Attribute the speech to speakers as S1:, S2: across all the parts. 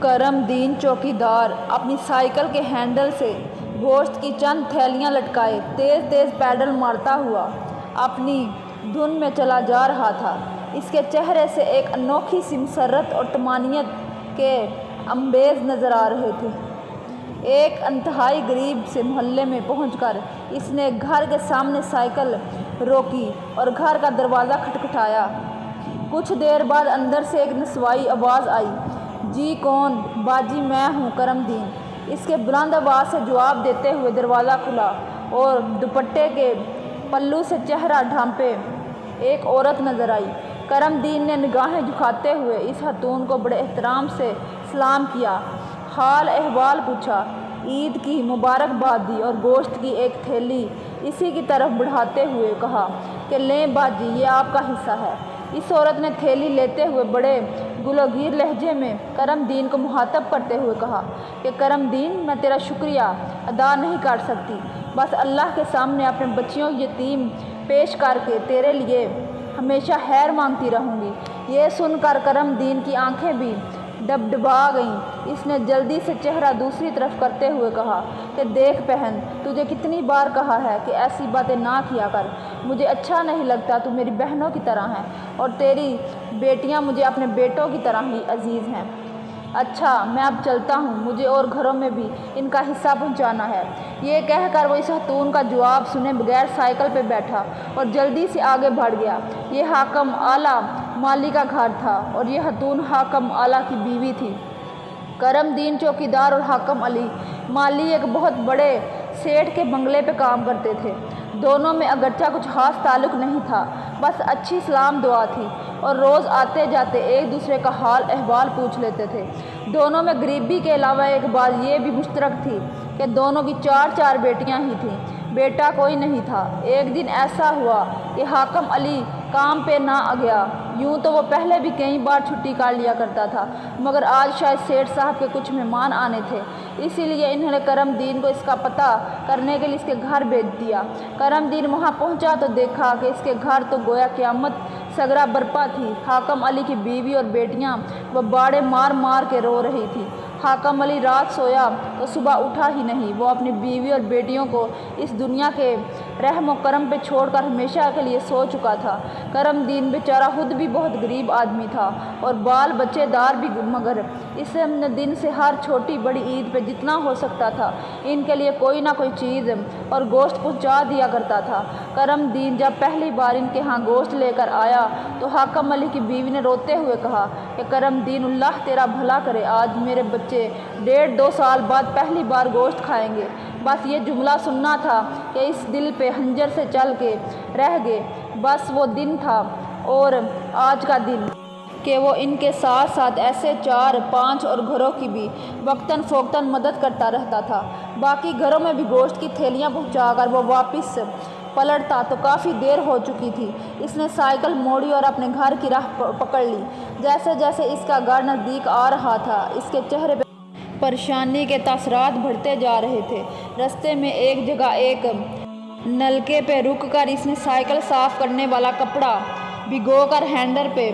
S1: کرم دین چوکیدار اپنی سائیکل کے ہینڈل سے گوشت کی چند تھیلیاں لٹکائے تیز تیز پیڈل مارتا ہوا اپنی دھن میں چلا جا رہا تھا۔ اس کے چہرے سے ایک انوکھی سی مسرت اور طمانینت کے انبیز نظر آ رہے تھے۔ ایک انتہائی غریب سے محلے میں پہنچ کر اس نے گھر کے سامنے سائیکل روکی اور گھر کا دروازہ کھٹکھٹایا۔ کچھ دیر بعد اندر سے ایک نسوائی آواز آئی، جی کون؟ باجی میں ہوں کرم دین۔ اس کے بلند آواز سے جواب دیتے ہوئے دروازہ کھلا اور دوپٹے کے پلو سے چہرہ ڈھانپے ایک عورت نظر آئی۔ کرم دین نے نگاہیں جھکاتے ہوئے اس خاتون کو بڑے احترام سے سلام کیا، حال احوال پوچھا، عید کی مبارکباد دی اور گوشت کی ایک تھیلی اسی کی طرف بڑھاتے ہوئے کہا کہ لیں باجی یہ آپ کا حصہ ہے۔ اس عورت نے تھیلی لیتے ہوئے بڑے گلوگیر لہجے میں کرم دین کو مخاطب کرتے ہوئے کہا کہ کرم دین میں تیرا شکریہ ادا نہیں کر سکتی، بس اللہ کے سامنے اپنے بچیوں یتیم پیش کر کے تیرے لیے ہمیشہ خیر مانگتی رہوں گی۔ یہ سن کر کرم دین کی آنکھیں بھی ڈبڈبا گئیں۔ اس نے جلدی سے چہرہ دوسری طرف کرتے ہوئے کہا کہ دیکھ بہن، تجھے کتنی بار کہا ہے کہ ایسی باتیں نہ کیا کر، مجھے اچھا نہیں لگتا، تو میری بہنوں کی طرح ہیں اور تیری بیٹیاں مجھے اپنے بیٹوں کی طرح ہی عزیز ہیں۔ اچھا میں اب چلتا ہوں، مجھے اور گھروں میں بھی ان کا حصہ پہنچانا ہے۔ یہ کہہ کر وہ اس خاتون کا جواب سنے بغیر سائیکل پہ بیٹھا اور جلدی سے آگے بڑھ گیا۔ یہ حاکم اعلیٰ مالی کا گھر تھا اور یہ خاتون حاکم اعلیٰ کی بیوی تھی۔ کرم دین چوکیدار اور حاکم علی مالی ایک بہت بڑے سیٹھ کے بنگلے پہ کام کرتے تھے۔ دونوں میں اگرچہ کچھ خاص تعلق نہیں تھا، بس اچھی سلام دعا تھی اور روز آتے جاتے ایک دوسرے کا حال احوال پوچھ لیتے تھے۔ دونوں میں غریبی کے علاوہ ایک بات یہ بھی مشترک تھی کہ دونوں کی چار بیٹیاں ہی تھیں، بیٹا کوئی نہیں تھا۔ ایک دن ایسا ہوا کہ حاکم علی کام پہ نہ گیا۔ یوں تو وہ پہلے بھی کئی بار چھٹی کر لیا کرتا تھا، مگر آج شاید سیٹھ صاحب کے کچھ مہمان آنے تھے، اسی لیے انہوں نے کرم دین کو اس کا پتہ کرنے کے لیے اس کے گھر بھیج دیا۔ کرم دین وہاں پہنچا تو دیکھا کہ اس کے گھر تو گویا قیامت سگرا برپا تھی۔ حاکم علی کی بیوی اور بیٹیاں وہ باڑے مار مار کے رو رہی تھیں۔ حاکم علی رات سویا تو صبح اٹھا ہی نہیں۔ وہ اپنی بیوی اور بیٹیوں کو اس دنیا کے رحم و کرم پہ چھوڑ کر ہمیشہ کے لیے سو چکا تھا۔ کرم دین بیچارہ خود بھی بہت غریب آدمی تھا اور بال بچے دار بھی، مگر اس دن سے ہر چھوٹی بڑی عید پہ جتنا ہو سکتا تھا ان کے لیے کوئی نہ کوئی چیز اور گوشت پہنچا دیا کرتا تھا۔ کرم دین جب پہلی بار ان کے ہاں گوشت لے کر آیا تو حاکم علی کی بیوی نے روتے ہوئے کہا کہ کرم دین اللہ تیرا بھلا کرے، آج میرے بچے 1.5-2 سال بعد پہلی بار گوشت کھائیں گے۔ بس یہ جملہ سننا تھا کہ اس دل پہ خنجر سے چل کے رہ گئے۔ بس وہ دن تھا اور آج کا دن کہ وہ ان کے ساتھ ساتھ ایسے 4-5 اور گھروں کی بھی وقتاً فوقتاً مدد کرتا رہتا تھا۔ باقی گھروں میں بھی گوشت کی تھیلیاں پہنچا کر وہ واپس پلٹتا تو کافی دیر ہو چکی تھی۔ اس نے سائیکل موڑی اور اپنے گھر کی راہ پکڑ لی۔ جیسے جیسے اس کا گھر نزدیک آ رہا تھا اس کے چہرے پہ پریشانی کے تاثرات بڑھتے جا رہے تھے۔ رستے میں ایک جگہ ایک نلکے پہ رک کر اس نے سائیکل صاف کرنے والا کپڑا بھگو کر ہینڈل پہ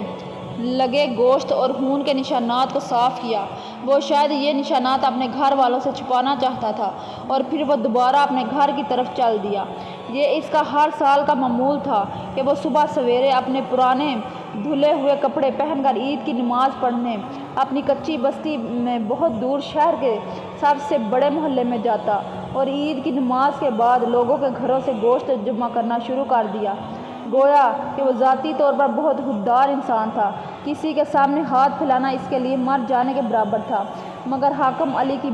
S1: لگے گوشت اور خون کے نشانات کو صاف کیا۔ وہ شاید یہ نشانات اپنے گھر والوں سے چھپانا چاہتا تھا اور پھر وہ دوبارہ اپنے گھر کی طرف چل دیا۔ یہ اس کا ہر سال کا معمول تھا کہ وہ صبح سویرے اپنے پرانے دھلے ہوئے کپڑے پہن کر عید کی نماز پڑھنے اپنی کچی بستی میں بہت دور شہر کے سب سے بڑے محلے میں جاتا اور عید کی نماز کے بعد لوگوں کے گھروں سے گوشت جمع کرنا شروع کر دیا۔ گویا کہ وہ ذاتی طور پر بہت خوددار انسان تھا، کسی کے سامنے ہاتھ پھیلانا اس کے لیے مر جانے کے برابر تھا، مگر حاکم علی کی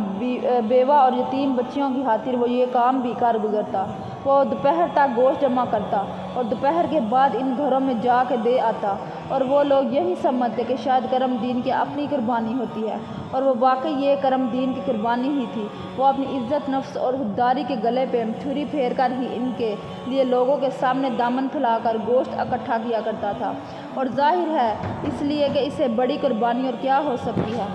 S1: بیوہ اور یتیم بچیوں کی خاطر وہ یہ کام بھی کر گزرتا۔ وہ دوپہر تک گوشت جمع کرتا اور دوپہر کے بعد ان گھروں میں جا کے دے آتا اور وہ لوگ یہی سمجھتے کہ شاید کرم دین کی اپنی قربانی ہوتی ہے اور وہ واقعی یہ کرم دین کی قربانی ہی تھی۔ وہ اپنی عزت نفس اور خودداری کے گلے پہ چھری پھیر کر ہی ان کے لیے لوگوں کے سامنے دامن پھیلا کر گوشت اکٹھا کیا کرتا تھا، اور ظاہر ہے اس لیے کہ اسے بڑی قربانی اور کیا ہو سکتی ہے۔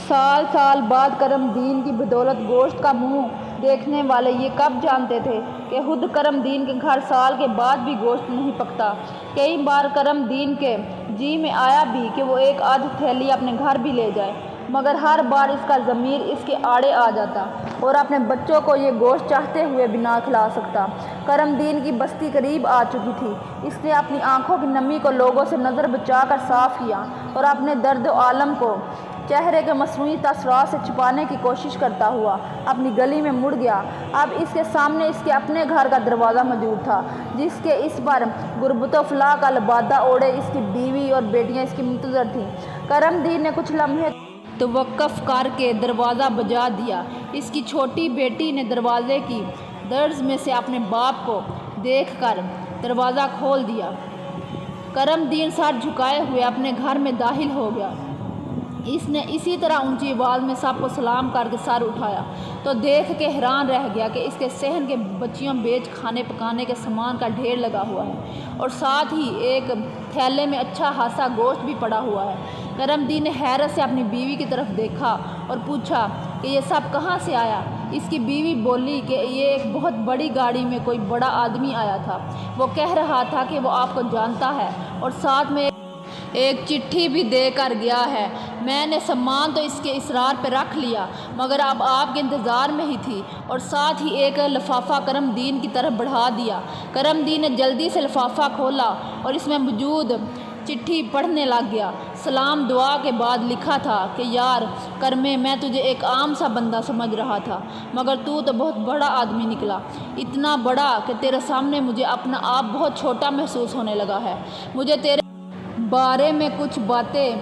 S1: سال بعد کرم دین کی بدولت گوشت کا منہ دیکھنے والے یہ کب جانتے تھے کہ خود کرم دین کے گھر سال کے بعد بھی گوشت نہیں پکتا۔ کئی بار کرم دین کے جی میں آیا بھی کہ وہ ایک آدھ تھیلی اپنے گھر بھی لے جائے، مگر ہر بار اس کا ضمیر اس کے آڑے آ جاتا اور اپنے بچوں کو یہ گوشت چاہتے ہوئے بھی نہ کھلا سکتا۔ کرم دین کی بستی قریب آ چکی تھی۔ اس نے اپنی آنکھوں کی نمی کو لوگوں سے نظر بچا کر صاف کیا اور اپنے درد و عالم کو چہرے کے مصنوعی تاثرات سے چھپانے کی کوشش کرتا ہوا اپنی گلی میں مڑ گیا۔ اب اس کے سامنے اس کے اپنے گھر کا دروازہ موجود تھا، جس کے اس پر غربت و فلاح کا لبادہ اوڑھے اس کی بیوی اور بیٹیاں اس کی منتظر تھیں۔ کرم دین نے کچھ لمحے توقف کر کے دروازہ بجا دیا۔ اس کی چھوٹی بیٹی نے دروازے کی درز میں سے اپنے باپ کو دیکھ کر دروازہ کھول دیا۔ کرم دین سر جھکائے ہوئے اپنے گھر میں داخل ہو گیا۔ اس نے اسی طرح اونچی آواز میں سب کو سلام کر کے سر اٹھایا تو دیکھ کے حیران رہ گیا کہ اس کے صحن کے بچیوں بیچ کھانے پکانے کے سامان کا ڈھیر لگا ہوا ہے اور ساتھ ہی ایک تھیلے میں اچھا خاصا گوشت بھی پڑا ہوا ہے۔ کرم دین نے حیرت سے اپنی بیوی کی طرف دیکھا اور پوچھا کہ یہ سب کہاں سے آیا؟ اس کی بیوی بولی کہ یہ ایک بہت بڑی گاڑی میں کوئی بڑا آدمی آیا تھا، وہ کہہ رہا تھا کہ وہ آپ کو جانتا ہے اور ساتھ میں ایک چٹھی بھی دے کر گیا ہے۔ میں نے سامان تو اس کے اصرار پہ رکھ لیا مگر اب آپ کے انتظار میں ہی تھی، اور ساتھ ہی ایک لفافہ کرم دین کی طرف بڑھا دیا۔ کرم دین نے جلدی سے لفافہ کھولا اور اس میں موجود چٹھی پڑھنے لگ گیا۔ سلام دعا کے بعد لکھا تھا کہ یار کرمے، میں تجھے ایک عام سا بندہ سمجھ رہا تھا مگر تو بہت بڑا آدمی نکلا، اتنا بڑا کہ تیرے سامنے مجھے اپنا آپ بہت چھوٹا محسوس ہونے لگا ہے۔ مجھے تیرے بارے میں کچھ باتیں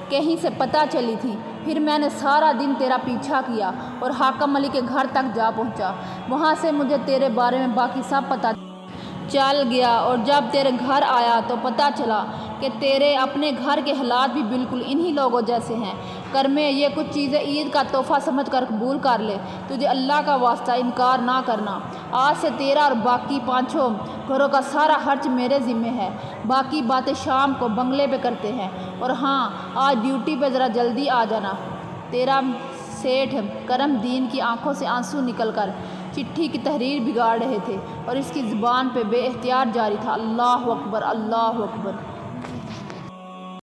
S1: کہیں سے پتہ چلی تھی، پھر میں نے سارا دن تیرا پیچھا کیا اور حاکم علی کے گھر تک جا پہنچا، وہاں سے مجھے تیرے بارے میں باقی سب پتہ چل گیا، اور جب تیرے گھر آیا تو پتہ چلا کہ تیرے اپنے گھر کے حالات بھی بالکل انہی لوگوں جیسے ہیں۔ کرمے، یہ کچھ چیزیں عید کا تحفہ سمجھ کر قبول کر لے، تجھے اللہ کا واسطہ انکار نہ کرنا۔ آج سے تیرا اور باقی 5 گھروں کا سارا خرچ میرے ذمہ ہے، باقی باتیں شام کو بنگلے پہ کرتے ہیں، اور ہاں آج ڈیوٹی پہ ذرا جلدی آ جانا۔ تیرا سیٹھ۔ کرم دین کی آنکھوں سے آنسو نکل کر چٹھی کی تحریر بگاڑ رہے تھے اور اس کی زبان پہ بے اختیار جاری تھا، اللہ اکبر، اللہ اکبر۔